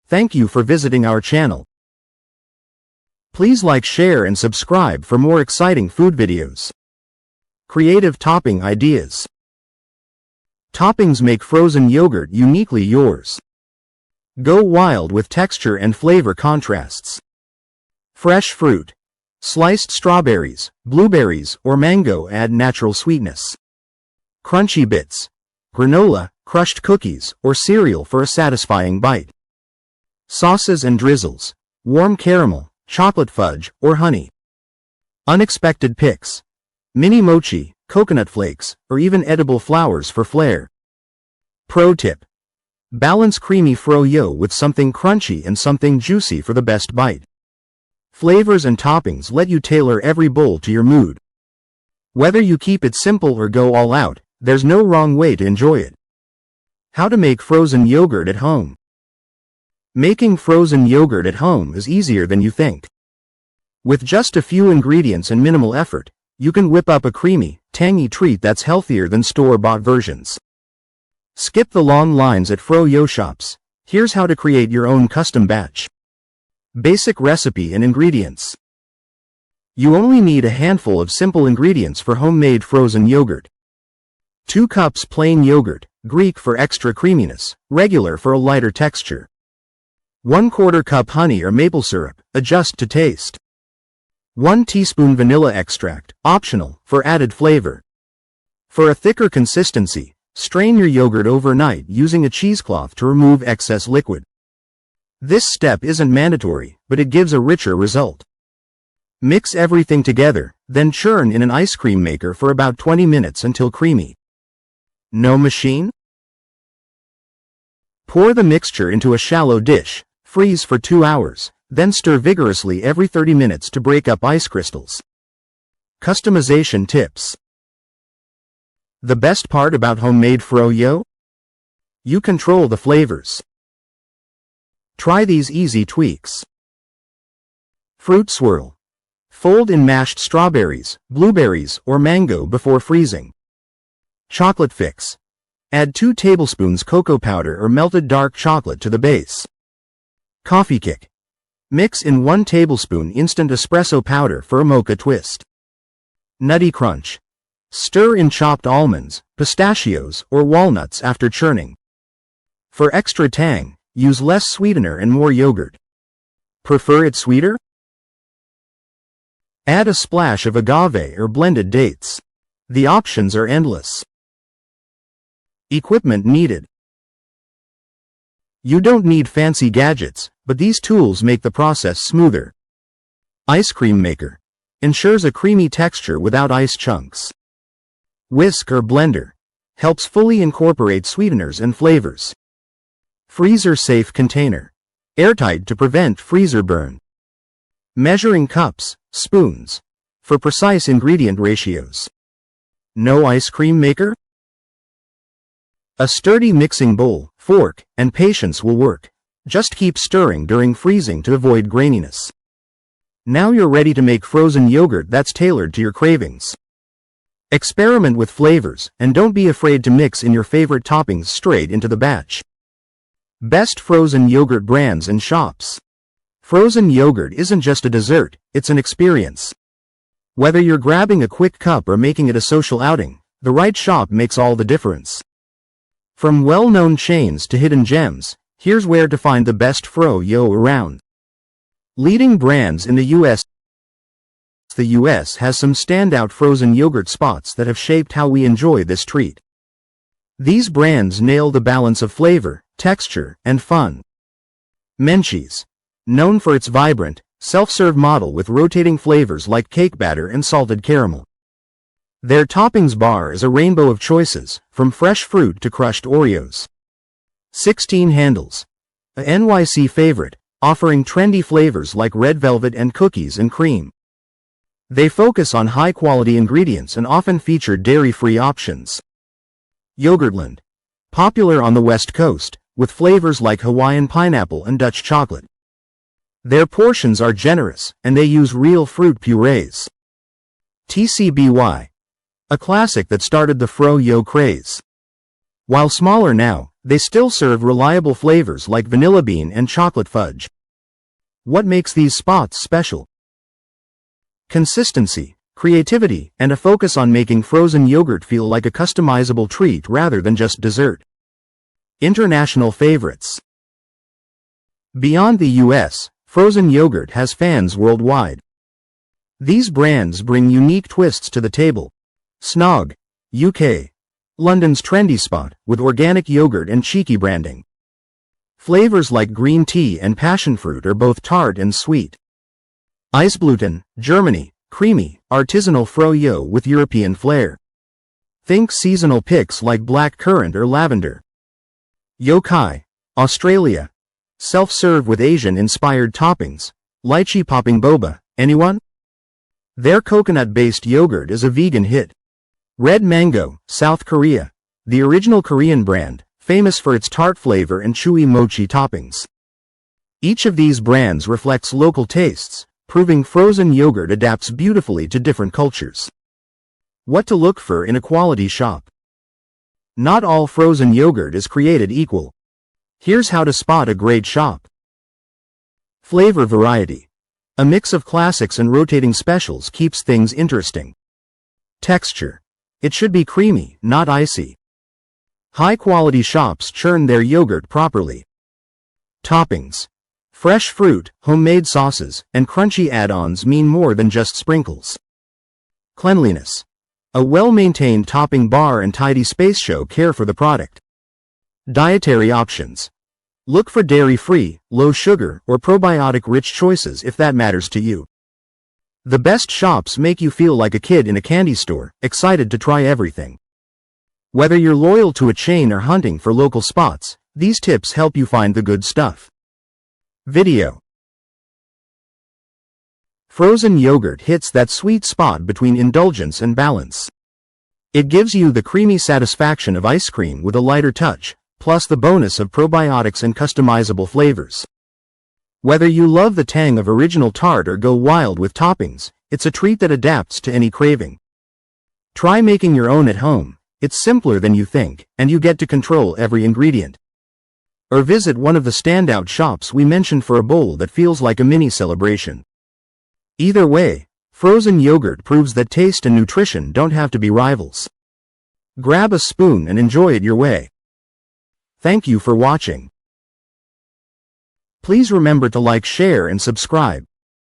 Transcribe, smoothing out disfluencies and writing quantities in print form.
Thank you for visiting our channel. Please like, share and subscribe for more exciting food videos. Creative topping ideas. Toppings make frozen yogurt uniquely yours. Go wild with texture and flavor contrasts. Fresh fruit. Sliced strawberries, blueberries, or mango add natural sweetness. Crunchy bits. Granola, crushed cookies, or cereal for a satisfying bite. Sauces and drizzles. Warm caramel, chocolate fudge, or honey. Unexpected picks. Mini mochi, coconut flakes, or even edible flowers for flair. Pro tip. Balance creamy FroYo with something crunchy and something juicy for the best bite. Flavors and toppings let you tailor every bowl to your mood. Whether you keep it simple or go all out, there's no wrong way to enjoy it. How to make frozen yogurt at home. Making frozen yogurt at home is easier than you think. With just a few ingredients and minimal effort, you can whip up a creamy, tangy treat that's healthier than store-bought versions. Skip the long lines at FroYo shops. Here's how to create your own custom batch. Basic recipe and ingredients. You only need a handful of simple ingredients for homemade frozen yogurt. 2 cups plain yogurt, Greek for extra creaminess, regular for a lighter texture. 1/4 cup honey or maple syrup, adjust to taste. 1 teaspoon vanilla extract, optional, for added flavor. For a thicker consistency, strain your yogurt overnight using a cheesecloth to remove excess liquid. This step isn't mandatory, but it gives a richer result. Mix everything together, then churn in an ice cream maker for about 20 minutes until creamy. No machine? Pour the mixture into a shallow dish, freeze for 2 hours, then stir vigorously every 30 minutes to break up ice crystals. Customization tips. The best part about homemade FroYo? You control the flavors. Try these easy tweaks. Fruit swirl. Fold in mashed strawberries, blueberries, or mango before freezing. Chocolate fix. Add 2 tablespoons cocoa powder or melted dark chocolate to the base. Coffee kick. Mix in 1 tablespoon instant espresso powder for a mocha twist. Nutty crunch. Stir in chopped almonds, pistachios, or walnuts after churning. For extra tang, use less sweetener and more yogurt. Prefer it sweeter? Add a splash of agave or blended dates. The options are endless. Equipment needed. You don't need fancy gadgets, but these tools make the process smoother. Ice cream maker. Ensures a creamy texture without ice chunks. Whisk or blender. Helps fully incorporate sweeteners and flavors. Freezer-safe container. Airtight to prevent freezer burn. Measuring cups, spoons. For precise ingredient ratios. No ice cream maker? A sturdy mixing bowl, fork, and patience will work. Just keep stirring during freezing to avoid graininess. Now you're ready to make frozen yogurt that's tailored to your cravings. Experiment with flavors, and don't be afraid to mix in your favorite toppings straight into the batch. Best frozen yogurt brands and shops. Frozen yogurt isn't just a dessert, it's an experience. Whether you're grabbing a quick cup or making it a social outing, the right shop makes all the difference. From well-known chains to hidden gems, here's where to find the best FroYo around. Leading brands in the U.S. The U.S. has some standout frozen yogurt spots that have shaped how we enjoy this treat. These brands nail the balance of flavor, texture, and fun. Menchie's. Known for its vibrant, self-serve model with rotating flavors like cake batter and salted caramel. Their toppings bar is a rainbow of choices, from fresh fruit to crushed Oreos. 16 Handles. A NYC favorite, offering trendy flavors like red velvet and cookies and cream. They focus on high-quality ingredients and often feature dairy-free options. Yogurtland. Popular on the West Coast, with flavors like Hawaiian pineapple and Dutch chocolate. Their portions are generous, and they use real fruit purees. TCBY. A classic that started the FroYo craze. While smaller now, They still serve reliable flavors like vanilla bean and chocolate fudge. What makes these spots special? Consistency, creativity, and a focus on making frozen yogurt feel like a customizable treat rather than just dessert. International favorites. Beyond the US, frozen yogurt has fans worldwide. These brands bring unique twists to the table. Snog, UK. London's trendy spot, with organic yogurt and cheeky branding. Flavors like green tea and passion fruit are both tart and sweet. Eisblüten, Germany. Creamy, artisanal FroYo with European flair. Think seasonal picks like black currant or lavender. Yokai, Australia. Self-serve with Asian-inspired toppings. Lychee popping boba, anyone? Their coconut-based yogurt is a vegan hit. Red Mango, South Korea. The original Korean brand, famous for its tart flavor and chewy mochi toppings. Each of these brands reflects local tastes, proving frozen yogurt adapts beautifully to different cultures. What to look for in a quality shop. Not all frozen yogurt is created equal. Here's how to spot a great shop. Flavor variety. A mix of classics and rotating specials keeps things interesting. Texture. It should be creamy, not icy. High-quality shops churn their yogurt properly. Toppings. Fresh fruit, homemade sauces, and crunchy add-ons mean more than just sprinkles. Cleanliness. A well-maintained topping bar and tidy space show care for the product. Dietary options. Look for dairy-free, low-sugar, or probiotic-rich choices if that matters to you. The best shops make you feel like a kid in a candy store, excited to try everything. Whether you're loyal to a chain or hunting for local spots, these tips help you find the good stuff. Video. Frozen yogurt hits that sweet spot between indulgence and balance. It gives you the creamy satisfaction of ice cream with a lighter touch, plus the bonus of probiotics and customizable flavors. Whether you love the tang of original tart or go wild with toppings, it's a treat that adapts to any craving. Try making your own at home. It's simpler than you think, and you get to control every ingredient. Or visit one of the standout shops we mentioned for a bowl that feels like a mini celebration. Either way, frozen yogurt proves that taste and nutrition don't have to be rivals. Grab a spoon and enjoy it your way. Thank you for watching. Please remember to like, share, and subscribe.